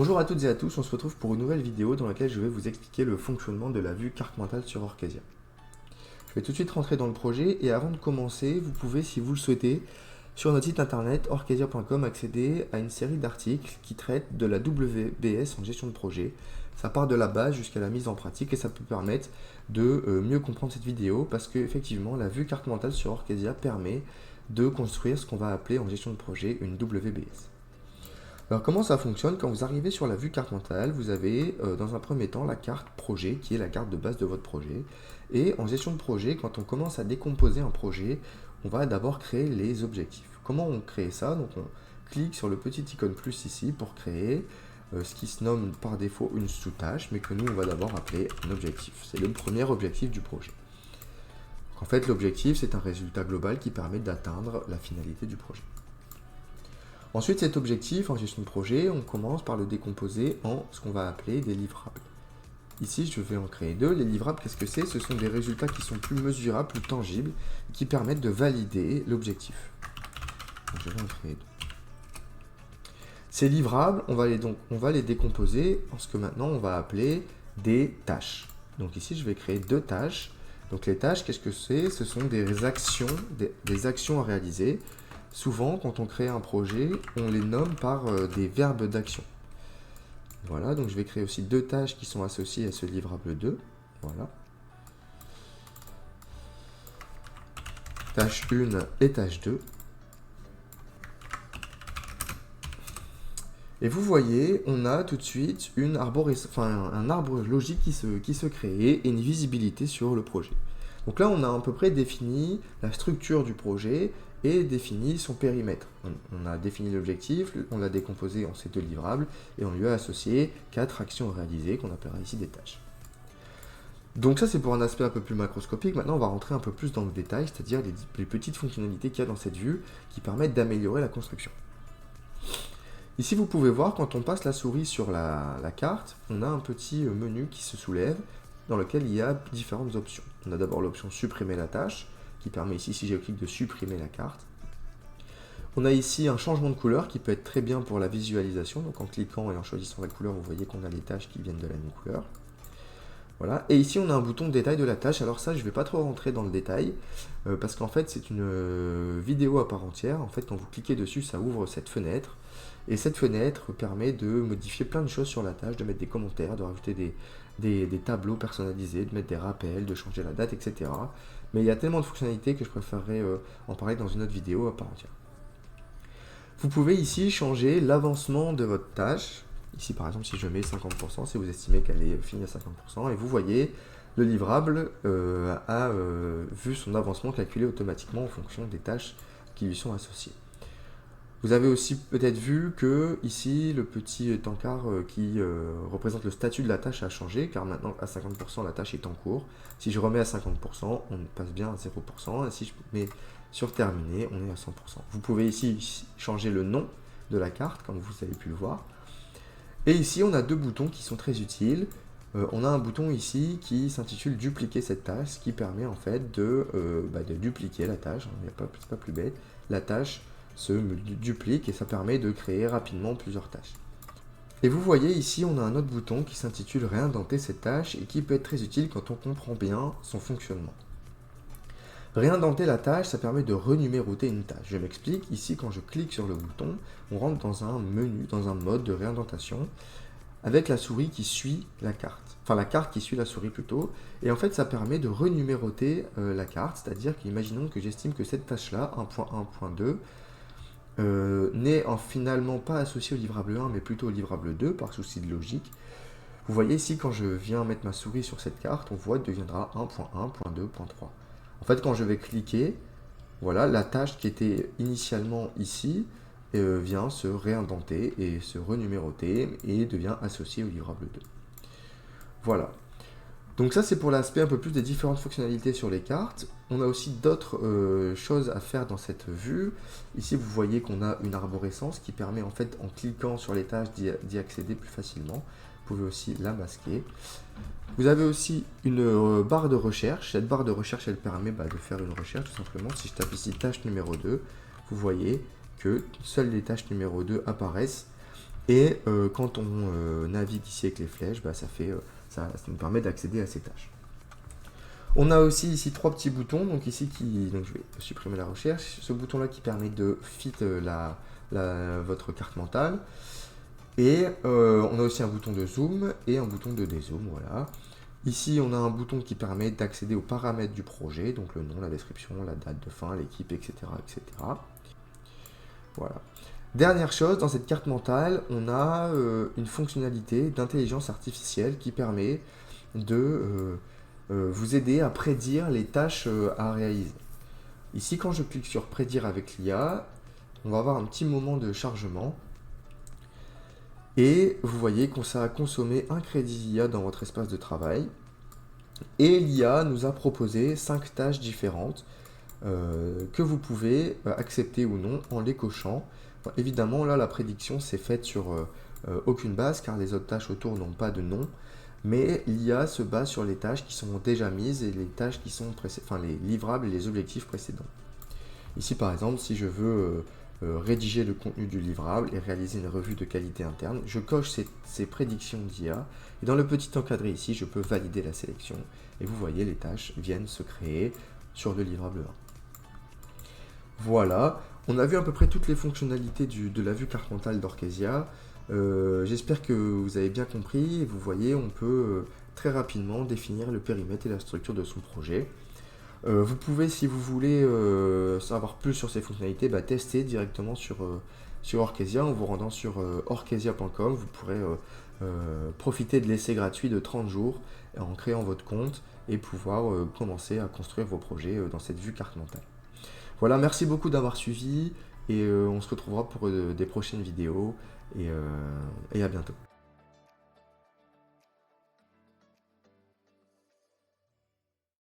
Bonjour à toutes et à tous, on se retrouve pour une nouvelle vidéo dans laquelle je vais vous expliquer le fonctionnement de la vue carte mentale sur Orcasia. Je vais tout de suite rentrer dans le projet et avant de commencer, vous pouvez, si vous le souhaitez, sur notre site internet orcasia.com accéder à une série d'articles qui traitent de la WBS en gestion de projet. Ça part de la base jusqu'à la mise en pratique et ça peut permettre de mieux comprendre cette vidéo parce qu'effectivement la vue carte mentale sur Orcasia permet de construire ce qu'on va appeler en gestion de projet une WBS. Alors comment ça fonctionne? Quand vous arrivez sur la vue carte mentale, vous avez dans un premier temps la carte projet qui est la carte de base de votre projet. Et en gestion de projet, quand on commence à décomposer un projet, on va d'abord créer les objectifs. Comment on crée ça? Donc on clique sur le petit icône plus ici pour créer ce qui se nomme par défaut une sous-tâche, mais que nous on va d'abord appeler un objectif. C'est le premier objectif du projet. Donc, en fait l'objectif c'est un résultat global qui permet d'atteindre la finalité du projet. Ensuite, cet objectif en gestion de projet, on commence par le décomposer en ce qu'on va appeler des livrables. Ici, je vais en créer deux. Les livrables, qu'est-ce que c'est? Ce sont des résultats qui sont plus mesurables, plus tangibles, qui permettent de valider l'objectif. Donc, je vais en créer deux. Ces livrables, on va les décomposer en ce que maintenant on va appeler des tâches. Donc ici, je vais créer deux tâches. Donc les tâches, qu'est-ce que c'est? Ce sont des actions à réaliser. Souvent, quand on crée un projet, on les nomme par des verbes d'action. Voilà, donc je vais créer aussi deux tâches qui sont associées à ce livrable 2. Voilà. Tâche 1 et tâche 2. Et vous voyez, on a tout de suite un arbre logique qui se crée et une visibilité sur le projet. Donc là, on a à peu près défini la structure du projet et défini son périmètre. On a défini l'objectif, on l'a décomposé en ces deux livrables et on lui a associé 4 actions réalisées qu'on appellera ici des tâches. Donc ça, c'est pour un aspect un peu plus macroscopique. Maintenant, on va rentrer un peu plus dans le détail, c'est-à-dire les petites fonctionnalités qu'il y a dans cette vue qui permettent d'améliorer la construction. Ici, vous pouvez voir, quand on passe la souris sur la carte, on a un petit menu qui se soulève dans lequel il y a différentes options. On a d'abord l'option supprimer la tâche, qui permet ici, si je clique, de supprimer la carte. On a ici un changement de couleur qui peut être très bien pour la visualisation. Donc en cliquant et en choisissant la couleur, vous voyez qu'on a les tâches qui viennent de la même couleur. Voilà. Et ici, on a un bouton de détail de la tâche. Alors ça, je ne vais pas trop rentrer dans le détail, parce qu'en fait, c'est une vidéo à part entière. En fait, quand vous cliquez dessus, ça ouvre cette fenêtre. Et cette fenêtre permet de modifier plein de choses sur la tâche, de mettre des commentaires, de rajouter des tableaux personnalisés, de mettre des rappels, de changer la date, etc. Mais il y a tellement de fonctionnalités que je préférerais en parler dans une autre vidéo à part entière. Vous pouvez ici changer l'avancement de votre tâche. Ici, par exemple, si je mets 50%, si vous estimez qu'elle est finie à 50%, et vous voyez, le livrable a vu son avancement calculé automatiquement en fonction des tâches qui lui sont associées. Vous avez aussi peut-être vu que ici, le petit encart qui représente le statut de la tâche a changé, car maintenant à 50% la tâche est en cours. Si je remets à 50%, on passe bien à 0%, et si je mets sur terminé, on est à 100%. Vous pouvez ici changer le nom de la carte, comme vous avez pu le voir. Et ici, on a deux boutons qui sont très utiles. On a un bouton ici qui s'intitule dupliquer cette tâche, ce qui permet en fait de dupliquer la tâche. C'est pas plus bête. La tâche se duplique et ça permet de créer rapidement plusieurs tâches. Et vous voyez ici, on a un autre bouton qui s'intitule réindenter cette tâche et qui peut être très utile quand on comprend bien son fonctionnement. Réindenter la tâche, ça permet de renuméroter une tâche. Je m'explique, ici quand je clique sur le bouton, on rentre dans un menu, dans un mode de réindentation avec la souris qui suit la carte. Enfin la carte qui suit la souris plutôt. Et en fait ça permet de renuméroter la carte, c'est-à-dire qu'imaginons que j'estime que cette tâche-là, 1.1.2, n'est finalement pas associée au livrable 1 mais plutôt au livrable 2 par souci de logique. Vous voyez ici quand je viens mettre ma souris sur cette carte, on voit qu'elle deviendra 1.1.2.3. En fait, quand je vais cliquer, voilà, la tâche qui était initialement ici vient se réindenter et se renuméroter et devient associée au livrable 2. Voilà. Donc ça, c'est pour l'aspect un peu plus des différentes fonctionnalités sur les cartes. On a aussi d'autres choses à faire dans cette vue. Ici, vous voyez qu'on a une arborescence qui permet en fait, en cliquant sur les tâches, d'y accéder plus facilement. Vous pouvez aussi la masquer. Vous avez aussi une barre de recherche. Cette barre de recherche, elle permet de faire une recherche tout simplement. Si je tape ici tâche numéro 2, vous voyez que seules les tâches numéro 2 apparaissent Et quand on navigue ici avec les flèches, bah, ça nous permet d'accéder à ces tâches. On a aussi ici 3 petits boutons, donc ici donc je vais supprimer la recherche, ce bouton là qui permet de fit votre carte mentale, et on a aussi un bouton de zoom et un bouton de dézoom, voilà. Ici on a un bouton qui permet d'accéder aux paramètres du projet, donc le nom, la description, la date de fin, l'équipe, etc., etc. Voilà. Dernière chose, dans cette carte mentale, on a une fonctionnalité d'intelligence artificielle qui permet de vous aider à prédire les tâches à réaliser. Ici, quand je clique sur prédire avec l'IA, on va avoir un petit moment de chargement. Et vous voyez qu'on ça a consommé un crédit IA dans votre espace de travail. Et l'IA nous a proposé 5 tâches différentes que vous pouvez accepter ou non en les cochant. Bon, évidemment, là, la prédiction s'est faite sur aucune base, car les autres tâches autour n'ont pas de nom, mais l'IA se base sur les tâches qui sont déjà mises et les tâches qui sont les livrables et les objectifs précédents. Ici, par exemple, si je veux rédiger le contenu du livrable et réaliser une revue de qualité interne, je coche ces prédictions d'IA, et dans le petit encadré ici, je peux valider la sélection, et vous voyez, les tâches viennent se créer sur le livrable 1. Voilà, on a vu à peu près toutes les fonctionnalités de la vue carte mentale d'Orchesia. J'espère que vous avez bien compris. Vous voyez, on peut très rapidement définir le périmètre et la structure de son projet. Vous pouvez, si vous voulez savoir plus sur ces fonctionnalités, tester directement sur Orchesia en vous rendant sur orchesia.com. Vous pourrez profiter de l'essai gratuit de 30 jours en créant votre compte et pouvoir commencer à construire vos projets dans cette vue carte mentale. Voilà, merci beaucoup d'avoir suivi et on se retrouvera pour des prochaines vidéos et à bientôt.